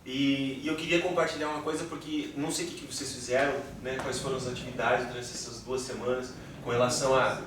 E eu queria compartilhar uma coisa, porque não sei o que vocês fizeram, né, quais foram as atividades durante essas 2 semanas com relação a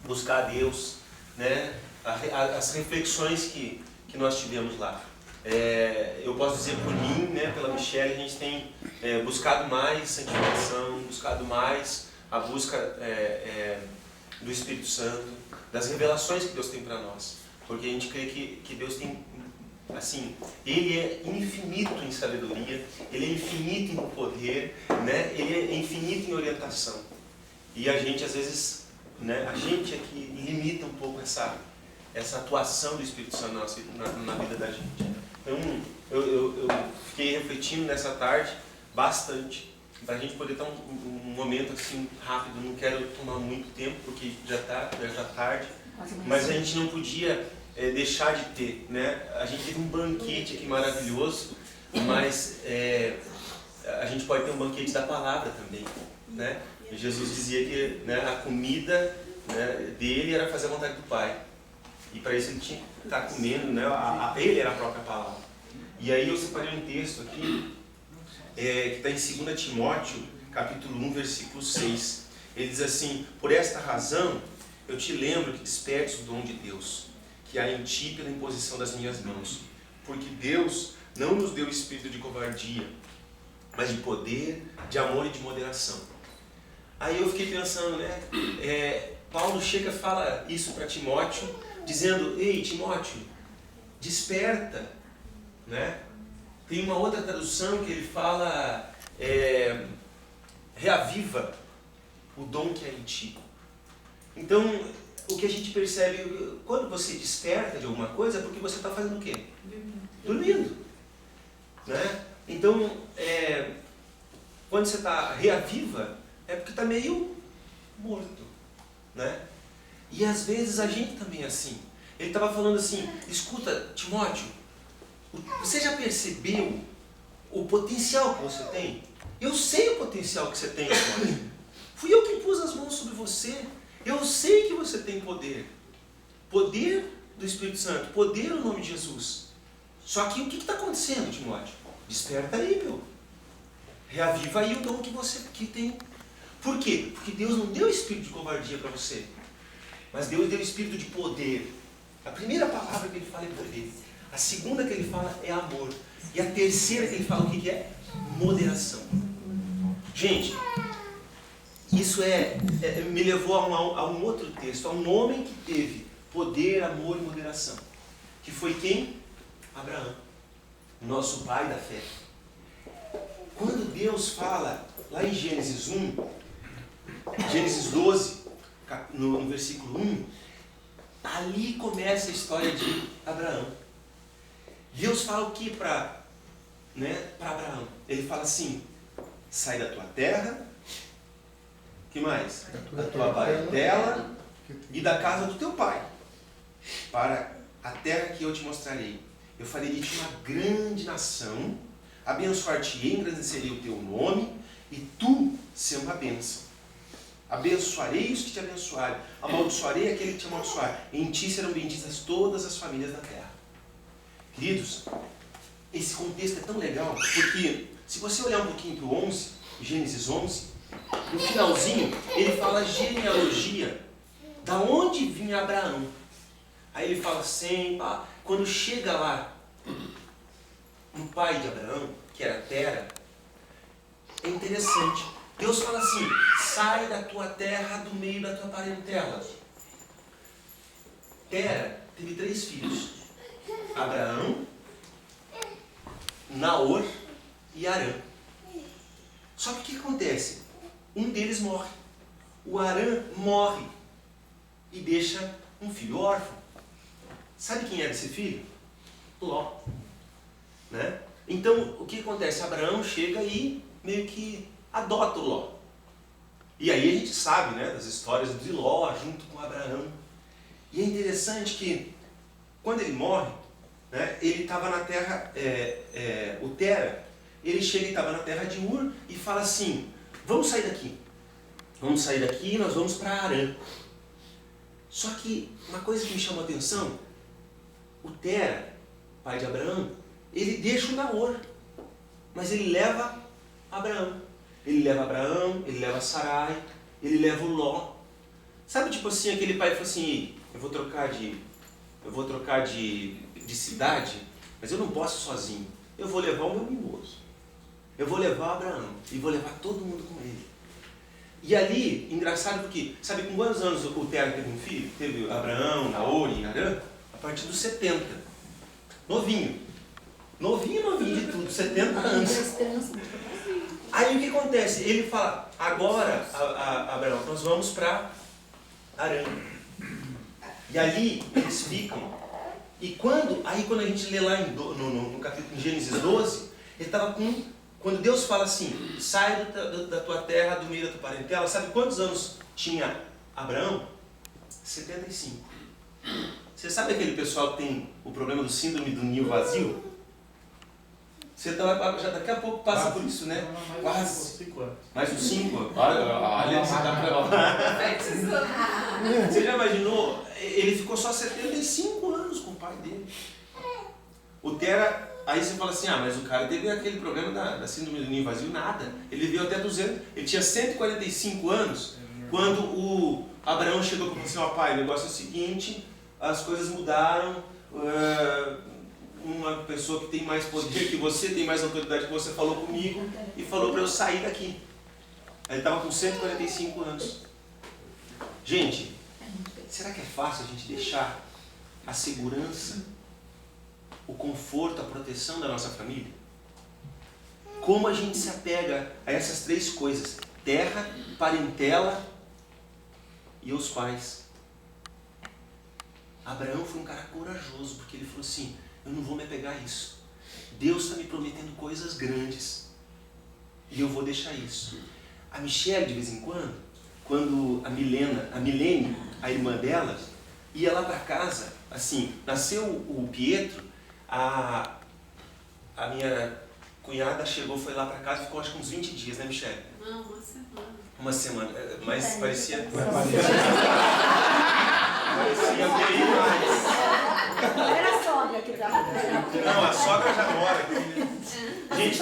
buscar a Deus, né, as reflexões que nós tivemos lá. Eu posso dizer por mim, né, pela Michelle, a gente tem buscado mais santificação, buscado mais a busca do Espírito Santo, das revelações que Deus tem para nós. Porque a gente crê que Deus tem, assim, Ele é infinito em sabedoria, Ele é infinito em poder, né, Ele é infinito em orientação. E a gente, às vezes, né, a gente é que limita um pouco essa atuação do Espírito Santo na vida da gente. Então, eu fiquei refletindo nessa tarde bastante, para a gente poder ter um momento assim rápido. Não quero tomar muito tempo, porque já está tarde, mas a gente não podia deixar de ter, né? A gente teve um banquete aqui maravilhoso, mas a gente pode ter um banquete da palavra também, né? Jesus dizia que, né, a comida, né, dele era fazer a vontade do Pai. E para isso ele tinha que estar comendo, né? Ele era a própria palavra. E aí eu separei um texto aqui, que está em 2 Timóteo, capítulo 1, versículo 6. Ele diz assim: por esta razão eu te lembro que despertes o dom de Deus, que há em ti pela imposição das minhas mãos. Porque Deus não nos deu espírito de covardia, mas de poder, de amor e de moderação. Aí eu fiquei pensando, né? Paulo chega e fala isso para Timóteo, dizendo: ei, Timóteo, desperta, né? Tem uma outra tradução que ele fala, reaviva o dom que é em ti. Então, o que a gente percebe, quando você desperta de alguma coisa, é porque você está fazendo o quê? Dormindo. Né? Então, quando você está reaviva, é porque está meio morto. Né? E às vezes a gente também é assim. Ele estava falando assim: escuta, Timóteo, você já percebeu o potencial que você tem? Eu sei o potencial que você tem, Timóteo. Fui eu que pus as mãos sobre você. Eu sei que você tem poder. Poder do Espírito Santo, poder no nome de Jesus. Só que o que está acontecendo, Timóteo? Desperta aí, meu. Reaviva aí o dom que você tem. Por quê? Porque Deus não deu espírito de covardia para você, mas Deus deu espírito de poder. A primeira palavra que ele fala é poder. A segunda que ele fala é amor. E a terceira que ele fala o que é? Moderação. Gente, isso me levou a um outro texto, a um homem que teve poder, amor e moderação. Que foi quem? Abraão, nosso pai da fé. Quando Deus fala lá em Gênesis 1, Gênesis 12, no versículo 1, ali começa a história de Abraão. Deus fala o que para Abraão? Ele fala assim: sai da tua terra, que mais? Da tua parentela e da casa do teu pai, para a terra que eu te mostrarei. Eu farei de ti uma grande nação, abençoar-te-ei, engrandecerei o teu nome, e tu serás uma bênção. Abençoarei os que te abençoarem, amaldiçoarei aquele que te amaldiçoar. Em ti serão benditas todas as famílias da terra. Queridos, esse contexto é tão legal, porque se você olhar um pouquinho para o 11, Gênesis 11, no finalzinho ele fala a genealogia, da onde vinha Abraão. Aí ele fala assim, quando chega lá no pai de Abraão, que era Tera, é interessante. Deus fala assim: sai da tua terra, do meio da tua parentela. Tera teve 3 filhos: Abraão, Naor e Harã. Só que o que acontece? Um deles morre. O Harã morre e deixa um filho órfão. Sabe quem era esse filho? Ló. Né? Então, o que acontece? Abraão chega e meio que adota o Ló. E aí a gente sabe, né, das histórias de Ló junto com Abraão. E é interessante que, quando ele morre, né, ele estava na terra, o Tera, ele chega e estava na terra de Ur e fala assim: vamos sair daqui. Vamos sair daqui e nós vamos para Harã. Só que uma coisa que me chamou a atenção: o Tera, pai de Abraão, ele deixa o Naor. Mas ele leva Abraão. Ele leva Abraão, ele leva Sarai, ele leva o Ló. Sabe, tipo assim, aquele pai falou assim, eu vou trocar de cidade, mas eu não posso sozinho. Eu vou levar o meu mimoso. Eu vou levar Abraão e vou levar todo mundo com ele. E ali, engraçado porque, sabe com quantos anos o Tera teve um filho? Teve Abraão, Naor e Harã? A partir dos 70. Novinho. Novinho de tudo, 70 anos. Aí o que acontece? Ele fala, agora, Abraão, nós vamos para Harã. E ali eles ficam. E quando a gente lê lá no capítulo em Gênesis 12, ele estava com... Quando Deus fala assim, sai da tua terra, do meio da tua parentela, sabe quantos anos tinha Abraão? 75. Você sabe aquele pessoal que tem o problema do síndrome do ninho vazio? Você já daqui a pouco passa por isso, né? Quase. 5 anos. Mais uns 5? Olha, você tá pra... Você já imaginou? Ele ficou só 75 anos com o pai dele. O Tera... Aí você fala assim, mas o cara teve aquele problema da síndrome do ninho vazio, nada. Ele viveu até 200, ele tinha 145 anos, quando o Abraão chegou e falou assim, pai, o negócio é o seguinte, as coisas mudaram, uma pessoa que tem mais poder que você, tem mais autoridade que você, falou comigo e falou para eu sair daqui. Ele estava com 145 anos. Gente, será que é fácil a gente deixar a segurança, o conforto, a proteção da nossa família? Como a gente se apega a essas 3 coisas? Terra, parentela e os pais. Abraão foi um cara corajoso, porque ele falou assim, eu não vou me apegar a isso. Deus está me prometendo coisas grandes e eu vou deixar isso. A Michelle, de vez em quando a Milene, a irmã dela, ia lá para casa, assim, nasceu o Pietro, a minha cunhada chegou, foi lá para casa e ficou acho que uns 20 dias, né, Michelle? Não, uma semana. Uma semana, mas parecia parecia bem mais. Não era a sogra que estava. Não, a sogra já mora aqui. Gente,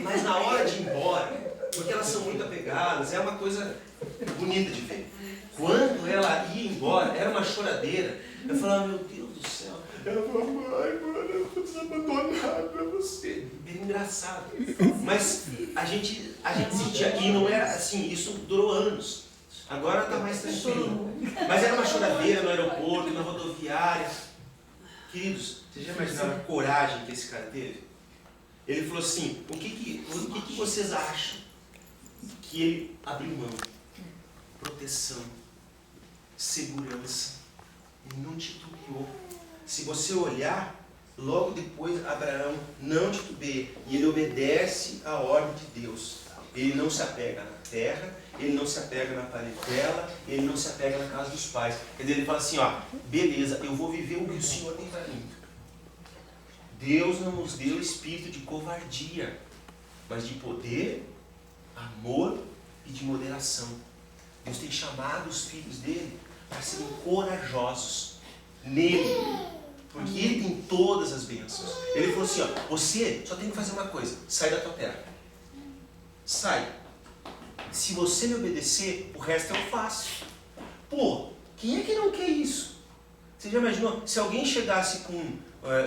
mas na hora de ir embora, porque elas são muito apegadas, é uma coisa bonita de ver. Quando ela ia embora, era uma choradeira. Eu falava, meu Deus do céu. Ela falou, mãe, eu estou desabandonar para você. Era engraçado. Mas a gente sentia, e não era assim, isso durou anos. Agora está mais tranquilo. Mas era uma choradeira no aeroporto, na rodoviária. Queridos, vocês já imaginaram a coragem que esse cara teve? Ele falou assim, o que vocês acham que ele abriu mão? Proteção, segurança. Ele não titubeou. Se você olhar, logo depois Abraão não titubeia e ele obedece à ordem de Deus. Ele não se apega na terra, ele não se apega na parentela, ele não se apega na casa dos pais. Quer dizer, ele fala assim, beleza, eu vou viver o que o Senhor tem para mim. Deus não nos deu espírito de covardia, mas de poder, amor e de moderação. Deus tem chamado os filhos dele para serem corajosos nele, porque ele tem todas as bênçãos. Ele falou assim, você só tem que fazer uma coisa, sai da tua terra. Sai. Se você me obedecer, o resto eu faço. Pô, quem é que não quer isso? Você já imaginou? Se alguém chegasse com...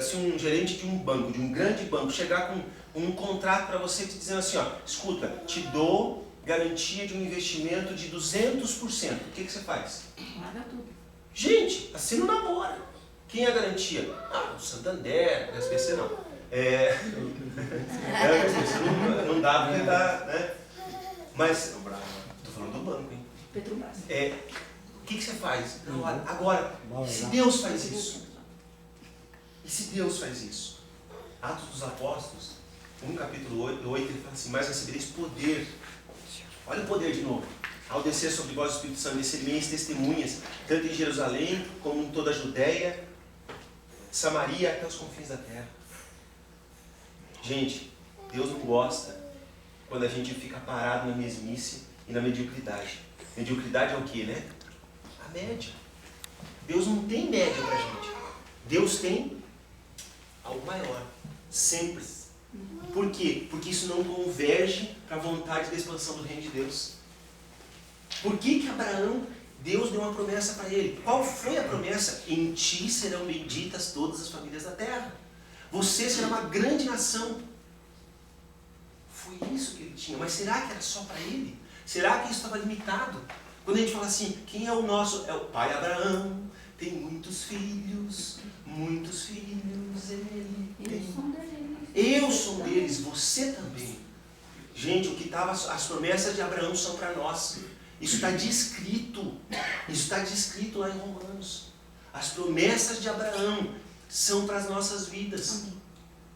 se um gerente de um banco, de um grande banco, chegar com um contrato para você te dizendo assim, escuta, te dou garantia de um investimento de 200%. O que você faz? Paga tudo. Gente, assim não namora. Quem é a garantia? O Santander, o SBC não. O SBC não dá porque dá, né? Mas, estou falando do banco, hein? Petrobras. O que você faz? Agora, se Deus faz isso? E se Deus faz isso? Atos dos Apóstolos, 1 capítulo 8, ele fala assim, mas recebereis poder. Olha o poder de novo. Ao descer sobre vós o Espírito Santo, recebereis testemunhas, tanto em Jerusalém, como em toda a Judéia, Samaria, até os confins da terra. Gente, Deus não gosta quando a gente fica parado na mesmice e na mediocridade. Mediocridade é o que, né? A média. Deus não tem média pra gente. Deus tem algo maior. Sempre. Por quê? Porque isso não converge para a vontade da expansão do reino de Deus. Por que Abraão, Deus deu uma promessa para ele? Qual foi a promessa? Em ti serão benditas todas as famílias da terra. Você será uma grande nação. Foi isso que ele tinha. Mas será que era só para ele? Será que isso estava limitado? Quando a gente fala assim, quem é o nosso? É o pai Abraão, tem muitos filhos, ele tem. Eu sou deles, você também. Gente, o que estava, as promessas de Abraão são para nós. Isso está descrito. Isso está descrito lá em Romanos. As promessas de Abraão são para as nossas vidas.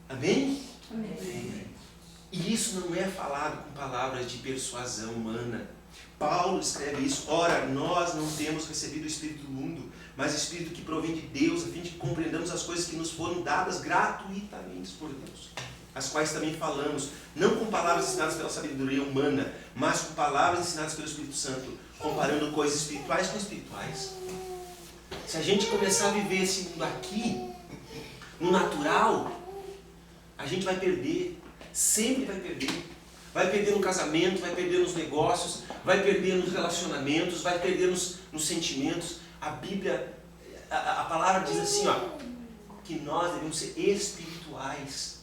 Amém? Amém. E isso não é falado com palavras de persuasão humana. Paulo escreve isso. Ora, nós não temos recebido o Espírito do mundo, mas o Espírito que provém de Deus, a fim de que compreendamos as coisas que nos foram dadas gratuitamente por Deus, as quais também falamos, não com palavras ensinadas pela sabedoria humana, mas com palavras ensinadas pelo Espírito Santo, comparando coisas espirituais com espirituais. Se a gente começar a viver esse mundo aqui, no natural, a gente vai perder, sempre vai perder. Vai perder no casamento, vai perder nos negócios, vai perder nos relacionamentos, vai perder nos sentimentos. A Bíblia, a palavra diz assim, ó, que nós devemos ser espirituais.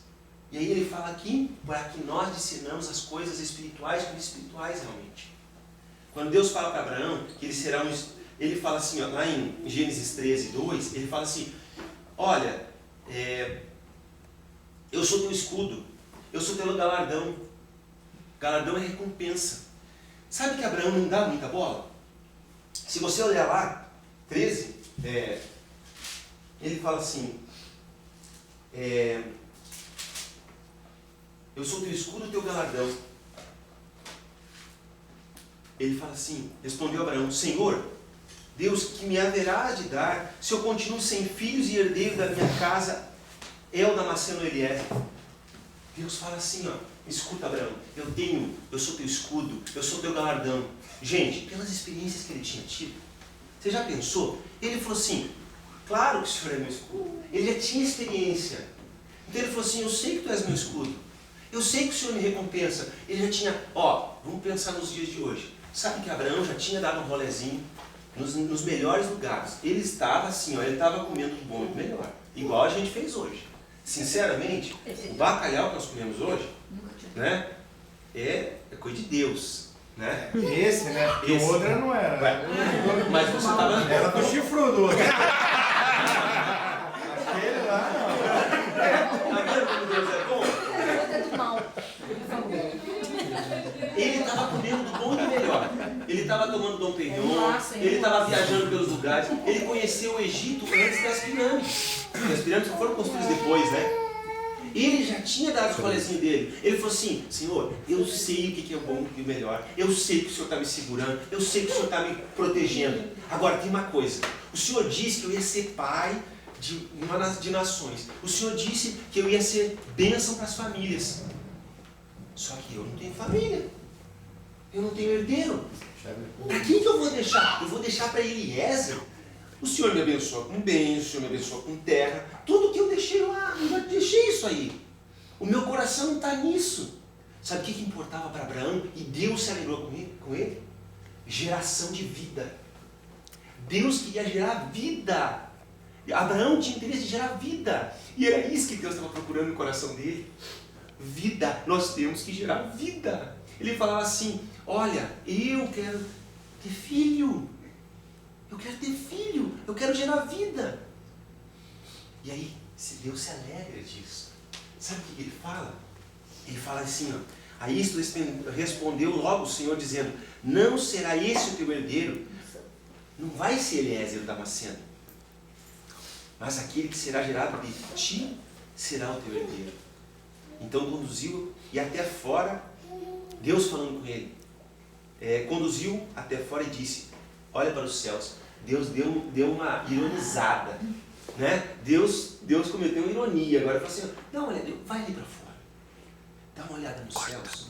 E aí ele fala aqui, para que nós discernamos as coisas espirituais como espirituais realmente. Quando Deus fala para Abraão que ele será ele fala assim, ó, lá em Gênesis 13, 2, ele fala assim, olha, eu sou teu escudo, eu sou teu galardão. Galardão é recompensa. Sabe que Abraão não dá muita bola? Se você olhar lá, 13, ele fala assim, eu sou teu escudo e teu galardão. Ele fala assim, respondeu Abraão, Senhor, Deus, que me haverás de dar, se eu continuo sem filhos e herdeiro da minha casa, é o Damasceno Eliezer. Deus fala assim, ó, escuta Abraão, eu sou teu escudo, eu sou teu galardão. Gente, pelas experiências que ele tinha tido, você já pensou? Ele falou assim, claro que o Senhor é meu escudo. Ele já tinha experiência. Então ele falou assim, eu sei que tu és meu escudo. Eu sei que o Senhor me recompensa. Ele já tinha, vamos pensar nos dias de hoje. Sabe que Abraão já tinha dado um rolezinho nos melhores lugares. Ele estava assim, ele estava comendo do bom e do melhor. Igual a gente fez hoje. Sinceramente, o bacalhau que nós comemos hoje, né, é coisa de Deus, né? Esse, né? Porque o outro não era. Mas você estava... Era do chifrudo. Aquele lá não. Agora como Deus é bom? O outro é do mal. Ele estava comendo do bom e do melhor. Ele estava tomando Dom Perignon, ele estava viajando pelos lugares, ele conheceu o Egito antes das pirâmides. As pirâmides foram construídas depois, né? Ele já tinha dado os rolezinhos dele. Ele falou assim, Senhor, eu sei o que é o bom e o melhor. Eu sei que o Senhor está me segurando. Eu sei que o Senhor está me protegendo. Agora, tem uma coisa. O Senhor disse que eu ia ser pai de nações. O Senhor disse que eu ia ser bênção para as famílias. Só que eu não tenho família. Eu não tenho herdeiro. Para quem que eu vou deixar? Eu vou deixar para Eliezer. O Senhor me abençoa com bens, o Senhor me abençoa com terra. Tudo que eu deixei lá, eu já deixei isso aí. O meu coração não está nisso. Sabe o que importava para Abraão? E Deus se alegrou com ele? Geração de vida. Deus queria gerar vida. Abraão tinha interesse de gerar vida. E era isso que Deus estava procurando no coração dele. Vida. Nós temos que gerar vida. Ele falava assim, olha, eu quero ter filho. Eu quero ter filho, eu quero gerar vida. E aí, se Deus se alegra disso, sabe o que ele fala? Ele fala assim, a isto respondeu logo o Senhor dizendo, não será esse o teu herdeiro, não vai ser Eliezer o Damasceno, mas aquele que será gerado de ti será o teu herdeiro. Então conduziu e até fora, Deus falando com ele, conduziu até fora e disse, olha para os céus. Deus deu uma ironizada, né? Deus cometeu uma ironia. Agora falou assim, não, olha, vai ali para fora. Dá uma olhada nos céus.